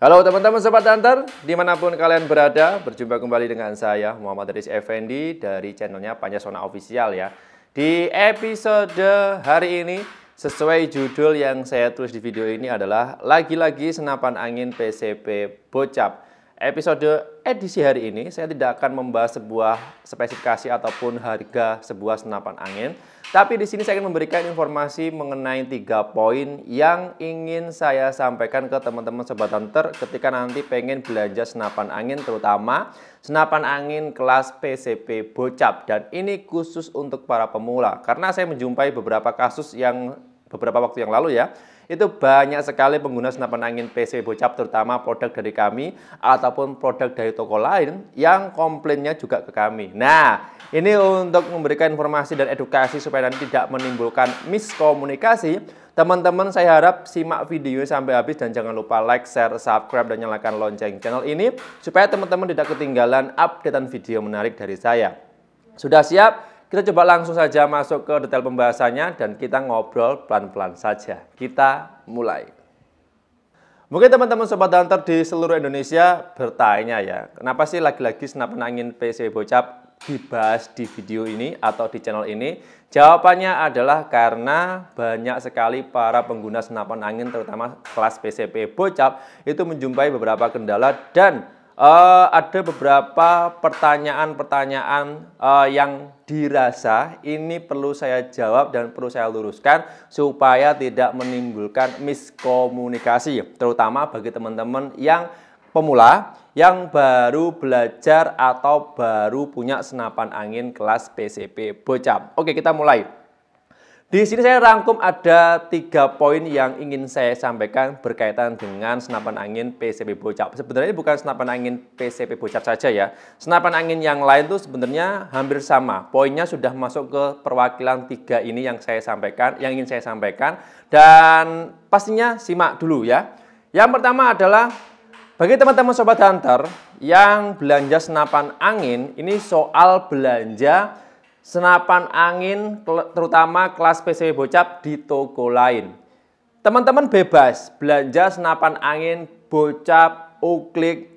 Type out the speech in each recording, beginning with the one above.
Halo teman-teman Sobat Hunter, dimanapun kalian berada, berjumpa kembali dengan saya Muhammad Riz Effendi dari channelnya Pancasona Official ya. Di episode hari ini, sesuai judul yang saya tulis di video ini adalah lagi-lagi senapan angin PCP bocap. Episode edisi hari ini saya tidak akan membahas sebuah spesifikasi ataupun harga sebuah senapan angin, tapi di sini saya akan memberikan informasi mengenai 3 poin yang ingin saya sampaikan ke teman-teman Sobat Hunter ketika nanti pengen belanja senapan angin, terutama senapan angin kelas PCP bocap. Dan ini khusus untuk para pemula, karena saya menjumpai beberapa kasus yang beberapa waktu yang lalu ya, itu banyak sekali pengguna senapan angin PCP bocap, terutama produk dari kami ataupun produk dari toko lain yang komplainnya juga ke kami. Nah, ini untuk memberikan informasi dan edukasi supaya nanti tidak menimbulkan miskomunikasi. Teman-teman, saya harap simak videonya sampai habis dan jangan lupa like, share, subscribe, dan nyalakan lonceng channel ini supaya teman-teman tidak ketinggalan updatean video menarik dari saya. Sudah siap? Kita coba langsung saja masuk ke detail pembahasannya dan kita ngobrol pelan-pelan saja. Kita mulai. Mungkin teman-teman Sobat Hunter di seluruh Indonesia bertanya ya, kenapa sih lagi-lagi senapan angin PCP bocap dibahas di video ini atau di channel ini? Jawabannya adalah karena banyak sekali para pengguna senapan angin terutama kelas PCP bocap itu menjumpai beberapa kendala dan ada beberapa pertanyaan-pertanyaan yang dirasa ini perlu saya jawab dan perlu saya luruskan supaya tidak menimbulkan miskomunikasi, terutama bagi teman-teman yang pemula yang baru belajar atau baru punya senapan angin kelas PCP bocap. Oke, kita mulai. Di sini saya rangkum ada 3 poin yang ingin saya sampaikan berkaitan dengan senapan angin PCP bocap. Sebenarnya bukan senapan angin PCP bocap saja ya. Senapan angin yang lain tuh sebenarnya hampir sama. Poinnya sudah masuk ke perwakilan 3 ini yang saya sampaikan, yang ingin saya sampaikan. Dan pastinya simak dulu ya. Yang pertama adalah bagi teman-teman Sobat Hunter yang belanja senapan angin, ini soal belanja senapan angin terutama kelas PCP bocap di toko lain. Teman-teman bebas belanja senapan angin bocap, uklik,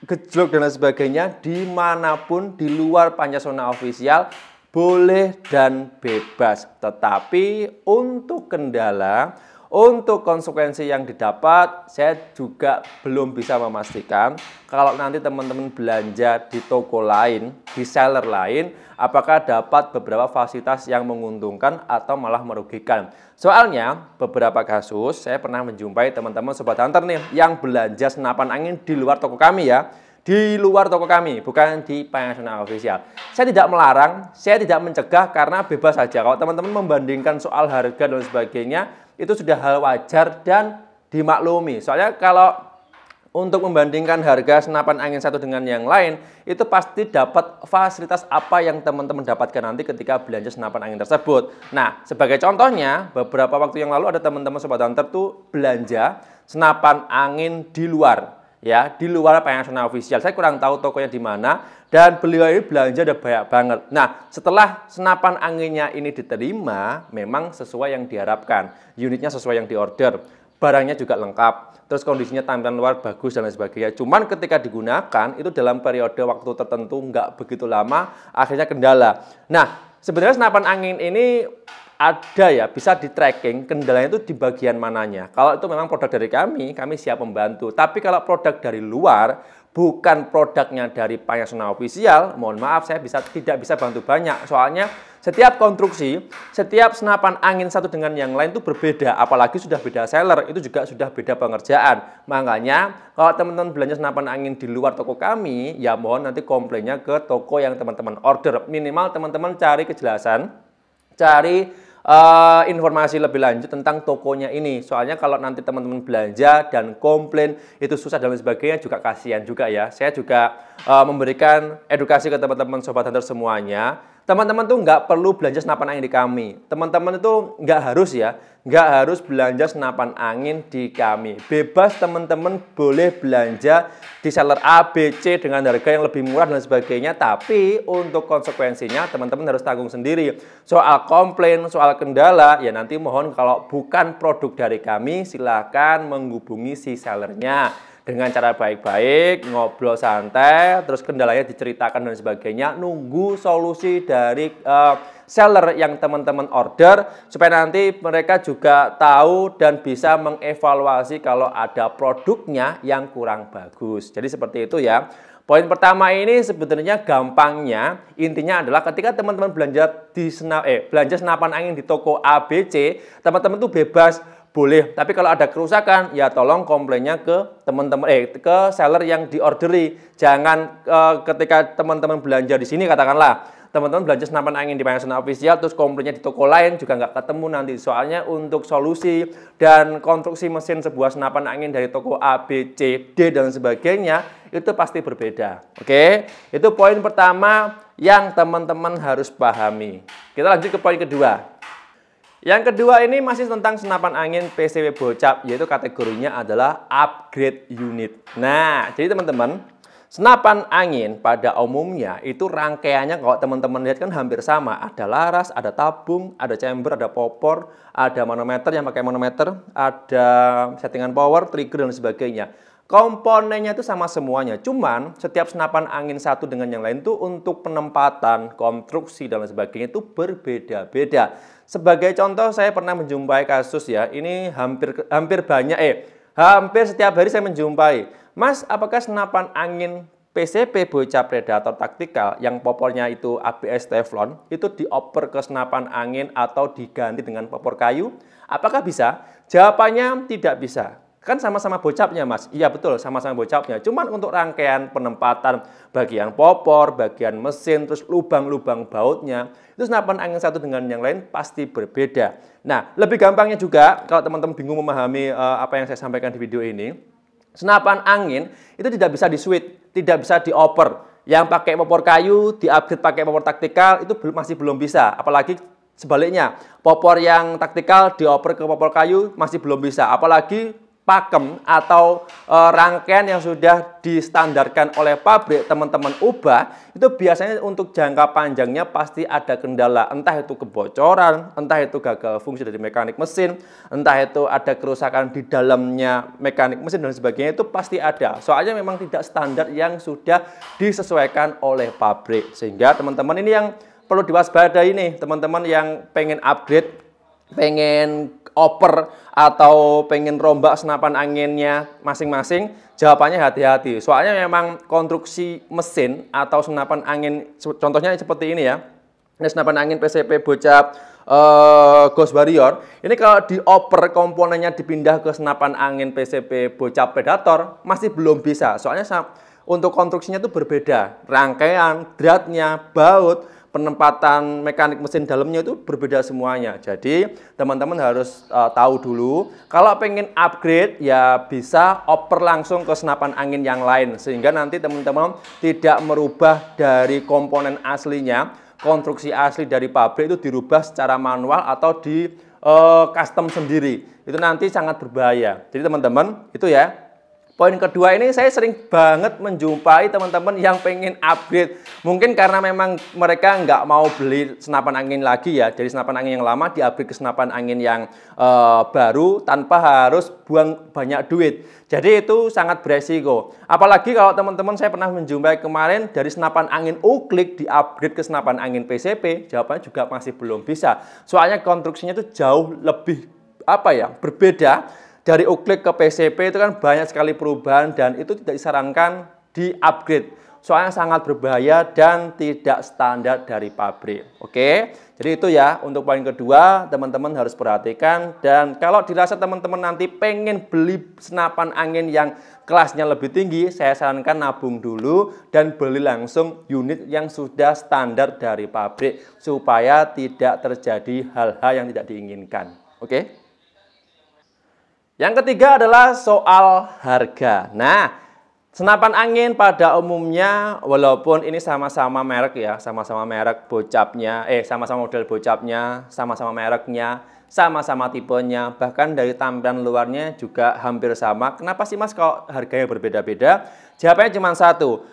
gejlok dan lain sebagainya dimanapun di luar Pancasona Official, boleh dan bebas. Tetapi untuk kendala, untuk konsekuensi yang didapat, saya juga belum bisa memastikan kalau nanti teman-teman belanja di toko lain, di seller lain, apakah dapat beberapa fasilitas yang menguntungkan atau malah merugikan. Soalnya beberapa kasus saya pernah menjumpai teman-teman Sobat Hunter nih yang belanja senapan angin di luar toko kami ya. Di luar toko kami, bukan di Pancasona Official. Saya tidak melarang, saya tidak mencegah karena bebas saja. Kalau teman-teman membandingkan soal harga dan sebagainya, itu sudah hal wajar dan dimaklumi. Soalnya kalau untuk membandingkan harga senapan angin satu dengan yang lain, itu pasti dapat fasilitas apa yang teman-teman dapatkan nanti ketika belanja senapan angin tersebut. Nah, sebagai contohnya, beberapa waktu yang lalu ada teman-teman Sobat Hunter tuh belanja senapan angin di luar. Ya, di luar Pancasona Official. Saya kurang tahu tokonya di mana dan beliau ini belanja udah banyak banget. Nah, setelah senapan anginnya ini diterima, memang sesuai yang diharapkan. Unitnya sesuai yang diorder. Barangnya juga lengkap. Terus kondisinya tampilan luar bagus dan lain sebagainya. Cuman ketika digunakan itu dalam periode waktu tertentu nggak begitu lama, akhirnya kendala. Nah, sebenarnya senapan angin ini ada ya, bisa di tracking kendalanya itu di bagian mananya. Kalau itu memang produk dari kami siap membantu. Tapi kalau produk dari luar, bukan produknya dari Pancasona Official, mohon maaf saya tidak bisa bantu banyak. Soalnya setiap konstruksi, setiap senapan angin satu dengan yang lain itu berbeda. Apalagi sudah beda seller, itu juga sudah beda pengerjaan. Makanya kalau teman-teman belanja senapan angin di luar toko kami, ya mohon nanti komplainnya ke toko yang teman-teman order. Minimal teman-teman cari kejelasan, cari informasi lebih lanjut tentang tokonya ini. Soalnya kalau nanti teman-teman belanja dan komplain itu susah dan lain sebagainya juga kasihan juga ya. Saya juga memberikan edukasi ke teman-teman Sobat Hunter semuanya. Teman-teman tuh nggak perlu belanja senapan angin di kami. Teman-teman itu nggak harus ya, nggak harus belanja senapan angin di kami. Bebas teman-teman boleh belanja di seller A, B, C dengan harga yang lebih murah dan sebagainya. Tapi untuk konsekuensinya teman-teman harus tanggung sendiri. Soal komplain, soal kendala, ya nanti mohon kalau bukan produk dari kami silakan menghubungi si sellernya. dengan cara baik-baik, ngobrol santai, terus kendalanya diceritakan dan sebagainya, nunggu solusi dari seller yang teman-teman order, supaya nanti mereka juga tahu dan bisa mengevaluasi kalau ada produknya yang kurang bagus. Jadi seperti itu ya. Poin pertama ini sebenarnya gampangnya, intinya adalah ketika teman-teman belanja belanja senapan angin di toko ABC, teman-teman tuh bebas boleh. Tapi kalau ada kerusakan, ya tolong komplainnya ke teman-teman ke seller yang diorderi. Jangan ketika teman-teman belanja di sini katakanlah teman-teman belanja senapan angin di Panjasona Official, terus komplainnya di toko lain juga nggak ketemu nanti. Soalnya untuk solusi dan konstruksi mesin sebuah senapan angin dari toko A, B, C, D, dan sebagainya, itu pasti berbeda. Oke, itu poin pertama yang teman-teman harus pahami. Kita lanjut ke poin kedua. Yang kedua ini masih tentang senapan angin PCW Bocap, yaitu kategorinya adalah upgrade unit. Nah, jadi teman-teman, senapan angin pada umumnya itu rangkaiannya kalau teman-teman lihat kan hampir sama. Ada laras, ada tabung, ada chamber, ada popor, ada manometer yang pakai manometer, ada settingan power, trigger, dan sebagainya. Komponennya itu sama semuanya. Cuman setiap senapan angin satu dengan yang lain itu untuk penempatan, konstruksi, dan sebagainya itu berbeda-beda. Sebagai contoh saya pernah menjumpai kasus ya. Ini hampir setiap hari saya menjumpai. Mas, apakah senapan angin PCP Bocap Predator Tactical yang popornya itu ABS Teflon itu dioper ke senapan angin atau diganti dengan popor kayu? Apakah bisa? Jawabannya tidak bisa. Kan sama-sama bocapnya, Mas. Iya betul, sama-sama bocapnya. Cuman untuk rangkaian penempatan bagian popor, bagian mesin, terus lubang-lubang bautnya, itu senapan angin satu dengan yang lain pasti berbeda. Nah, lebih gampangnya juga kalau teman-teman bingung memahami apa yang saya sampaikan di video ini, senapan angin itu tidak bisa di-switch, tidak bisa dioper. Yang pakai popor kayu, di-upgrade pakai popor taktikal, itu masih belum bisa. Apalagi sebaliknya, popor yang taktikal dioper ke popor kayu masih belum bisa. Apalagi pakem atau rangkaian yang sudah distandarkan oleh pabrik teman-teman ubah, itu biasanya untuk jangka panjangnya pasti ada kendala, entah itu kebocoran, entah itu gagal fungsi dari mekanik mesin, entah itu ada kerusakan di dalamnya mekanik mesin dan sebagainya, itu pasti ada. Soalnya memang tidak standar yang sudah disesuaikan oleh pabrik. Sehingga teman-teman ini yang perlu diwaspadai nih, teman-teman yang pengen upgrade, pengen oper atau pengen rombak senapan anginnya masing-masing, jawabannya hati-hati. Soalnya memang konstruksi mesin atau senapan angin, contohnya seperti ini ya. Ini senapan angin PCP Bocap Ghost Warrior. Ini kalau dioper komponennya dipindah ke senapan angin PCP Bocap Predator masih belum bisa. Soalnya untuk konstruksinya itu berbeda. Rangkaian, dratnya, baut, penempatan mekanik mesin dalamnya itu berbeda semuanya. Jadi teman-teman harus tahu dulu, kalau pengen upgrade ya bisa oper langsung ke senapan angin yang lain, sehingga nanti teman-teman tidak merubah dari komponen aslinya, konstruksi asli dari pabrik itu dirubah secara manual atau di custom sendiri. Itu nanti sangat berbahaya. Jadi teman-teman itu ya. Poin kedua ini saya sering banget menjumpai teman-teman yang pengen upgrade. Mungkin karena memang mereka nggak mau beli senapan angin lagi ya. Jadi senapan angin yang lama di-upgrade ke senapan angin yang baru tanpa harus buang banyak duit. Jadi itu sangat beresiko. Apalagi kalau teman-teman saya pernah menjumpai kemarin dari senapan angin Uklik di-upgrade ke senapan angin PCP. Jawabannya juga masih belum bisa. Soalnya konstruksinya itu jauh lebih berbeda. Dari Uklik ke PCP itu kan banyak sekali perubahan dan itu tidak disarankan di-upgrade. Soalnya sangat berbahaya dan tidak standar dari pabrik. Oke, jadi itu ya untuk poin kedua teman-teman harus perhatikan. Dan kalau dirasa teman-teman nanti pengen beli senapan angin yang kelasnya lebih tinggi, saya sarankan nabung dulu dan beli langsung unit yang sudah standar dari pabrik supaya tidak terjadi hal-hal yang tidak diinginkan. Oke? Yang ketiga adalah soal harga. Nah, senapan angin pada umumnya walaupun ini sama-sama merek ya, sama-sama merek bocapnya, sama-sama model bocapnya, sama-sama mereknya, sama-sama tipenya, bahkan dari tampilan luarnya juga hampir sama. Kenapa sih Mas kok harganya berbeda-beda? Jawabannya cuma satu,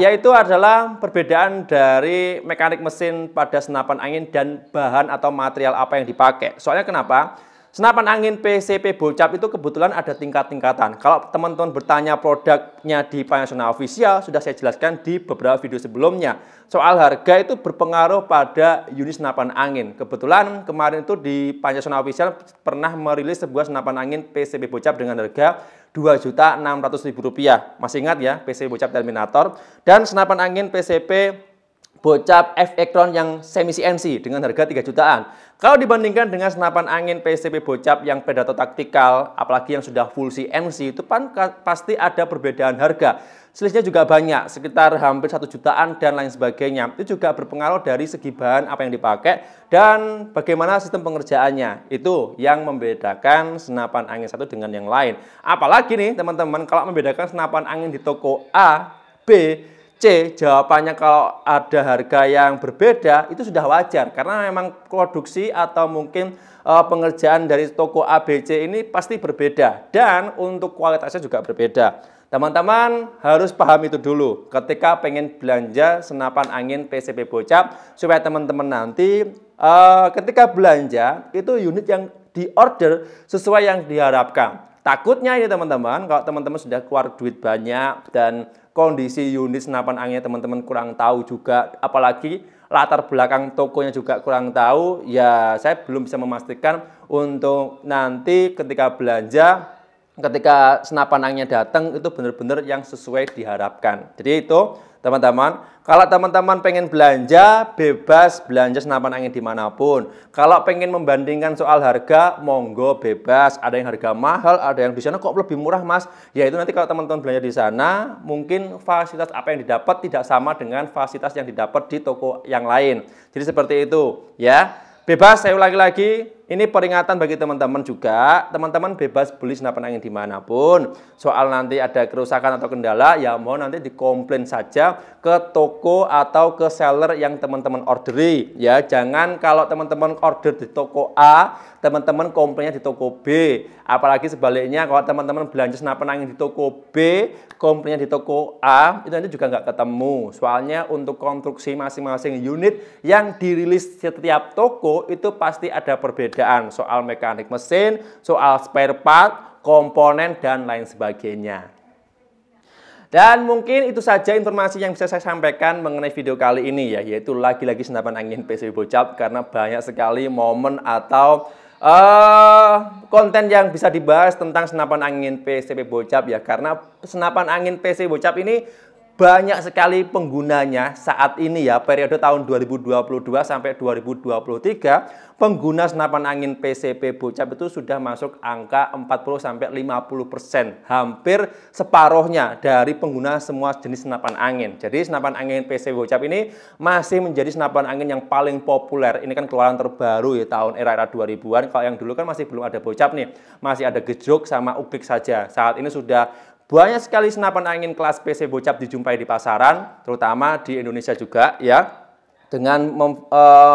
yaitu adalah perbedaan dari mekanik mesin pada senapan angin dan bahan atau material apa yang dipakai. Soalnya kenapa? senapan angin PCP Bocap itu kebetulan ada tingkat-tingkatan. Kalau teman-teman bertanya produknya di Panasonic Official, sudah saya jelaskan di beberapa video sebelumnya. Soal harga itu berpengaruh pada unit senapan angin. Kebetulan kemarin itu di Panasonic Official pernah merilis sebuah senapan angin PCP Bocap dengan harga Rp2.600.000. Masih ingat ya, PCP Bocap Terminator. Dan senapan angin PCP Bocap F-Actron yang semi CNC dengan harga 3 jutaan. Kalau dibandingkan dengan senapan angin PCP Bocap yang Predator taktikal, apalagi yang sudah full CNC, itu pasti ada perbedaan harga. Selisihnya juga banyak, sekitar hampir 1 jutaan dan lain sebagainya. Itu juga berpengaruh dari segi bahan apa yang dipakai dan bagaimana sistem pengerjaannya. Itu yang membedakan senapan angin satu dengan yang lain. Apalagi nih teman-teman, kalau membedakan senapan angin di toko A, B, C, jawabannya kalau ada harga yang berbeda itu sudah wajar karena memang produksi atau mungkin pengerjaan dari toko A, B, C ini pasti berbeda dan untuk kualitasnya juga berbeda. Teman-teman harus paham itu dulu ketika pengen belanja senapan angin PCP Bocap supaya teman-teman nanti ketika belanja itu unit yang diorder sesuai yang diharapkan. Takutnya ini teman-teman, kalau teman-teman sudah keluar duit banyak dan kondisi unit senapan anginnya teman-teman kurang tahu juga, apalagi latar belakang tokonya juga kurang tahu, ya saya belum bisa memastikan untuk nanti ketika belanja, ketika senapan anginnya datang itu benar-benar yang sesuai diharapkan. Jadi itu teman-teman, kalau teman-teman pengen belanja, bebas belanja senapan angin dimanapun. Kalau pengen membandingkan soal harga, monggo bebas. Ada yang harga mahal, ada yang di sana kok lebih murah mas. Ya itu nanti kalau teman-teman belanja di sana, mungkin fasilitas apa yang didapat tidak sama dengan fasilitas yang didapat di toko yang lain. Jadi seperti itu ya. Bebas, saya ulangi lagi, ini peringatan bagi teman-teman juga. Teman-teman bebas beli senapan angin dimanapun. Soal nanti ada kerusakan atau kendala, ya mau nanti dikomplain saja ke toko atau ke seller yang teman-teman orderi. Ya, jangan kalau teman-teman order di toko A, teman-teman komplainnya di toko B. Apalagi sebaliknya, kalau teman-teman belanja senapan angin di toko B, komplainnya di toko A, itu nanti juga nggak ketemu. Soalnya untuk konstruksi masing-masing unit yang dirilis setiap toko, itu pasti ada perbedaan soal mekanik mesin, soal spare part, komponen, dan lain sebagainya. Dan mungkin itu saja informasi yang bisa saya sampaikan mengenai video kali ini ya, yaitu lagi-lagi senapan angin PCP Bocap karena banyak sekali momen atau konten yang bisa dibahas tentang senapan angin PCP Bocap ya, karena senapan angin PCP Bocap ini banyak sekali penggunanya saat ini ya, periode tahun 2022 sampai 2023, pengguna senapan angin PCP Bocap itu sudah masuk angka 40-50%, hampir separuhnya dari pengguna semua jenis senapan angin. Jadi senapan angin PCP Bocap ini masih menjadi senapan angin yang paling populer. Ini kan keluaran terbaru ya, tahun era-era 2000-an. Kalau yang dulu kan masih belum ada Bocap nih, masih ada Gejruk sama Ubik saja. Saat ini sudah banyak sekali senapan angin kelas PCP Bocap dijumpai di pasaran, terutama di Indonesia juga ya, dengan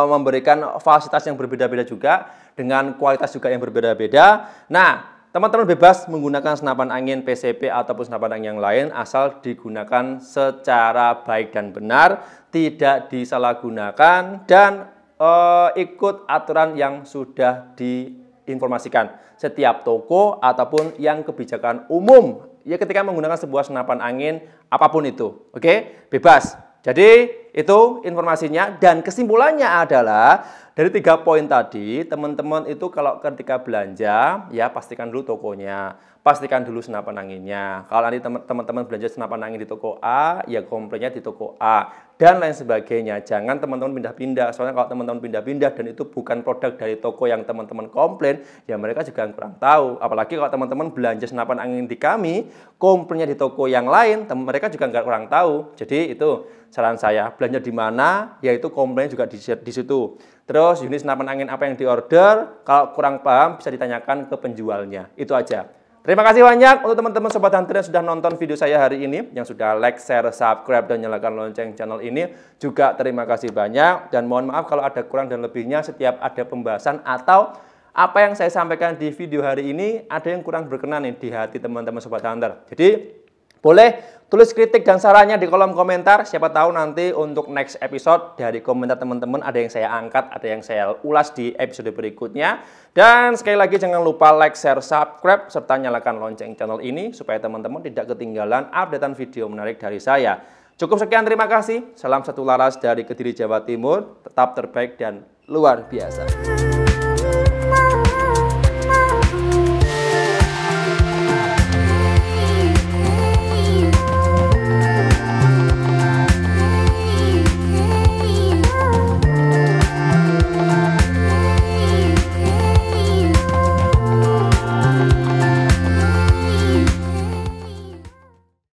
memberikan fasilitas yang berbeda-beda juga, dengan kualitas juga yang berbeda-beda. Nah, teman-teman bebas menggunakan senapan angin PCP ataupun senapan angin yang lain, asal digunakan secara baik dan benar, tidak disalahgunakan, dan ikut aturan yang sudah diinformasikan setiap toko ataupun yang kebijakan umum ya ketika menggunakan sebuah senapan angin apapun itu. Oke, bebas. Jadi itu informasinya dan kesimpulannya adalah dari 3 poin tadi, teman-teman itu kalau ketika belanja ya pastikan dulu tokonya, pastikan dulu senapan anginnya. Kalau nanti teman-teman belanja senapan angin di toko A, ya komplainnya di toko A dan lain sebagainya. Jangan teman-teman pindah-pindah. Soalnya kalau teman-teman pindah-pindah dan itu bukan produk dari toko yang teman-teman komplain, ya mereka juga kurang tahu. Apalagi kalau teman-teman belanja senapan angin di kami, komplainnya di toko yang lain, mereka juga kurang tahu. Jadi itu saran saya, belanja di mana, yaitu komplain juga di situ. Terus unit senapan angin apa yang diorder, kalau kurang paham bisa ditanyakan ke penjualnya. Itu aja. Terima kasih banyak untuk teman-teman Sobat Hunter yang sudah nonton video saya hari ini, yang sudah like, share, subscribe, dan nyalakan lonceng channel ini. Juga terima kasih banyak, dan mohon maaf kalau ada kurang dan lebihnya setiap ada pembahasan atau apa yang saya sampaikan di video hari ini ada yang kurang berkenan nih di hati teman-teman Sobat Hunter. Jadi boleh Tulis kritik dan sarannya di kolom komentar. Siapa tahu nanti untuk next episode dari komentar teman-teman ada yang saya angkat, ada yang saya ulas di episode berikutnya. Dan sekali lagi jangan lupa like, share, subscribe, serta nyalakan lonceng channel ini supaya teman-teman tidak ketinggalan updatean video menarik dari saya. Cukup sekian, terima kasih. Salam satu laras dari Kediri, Jawa Timur. Tetap terbaik dan luar biasa.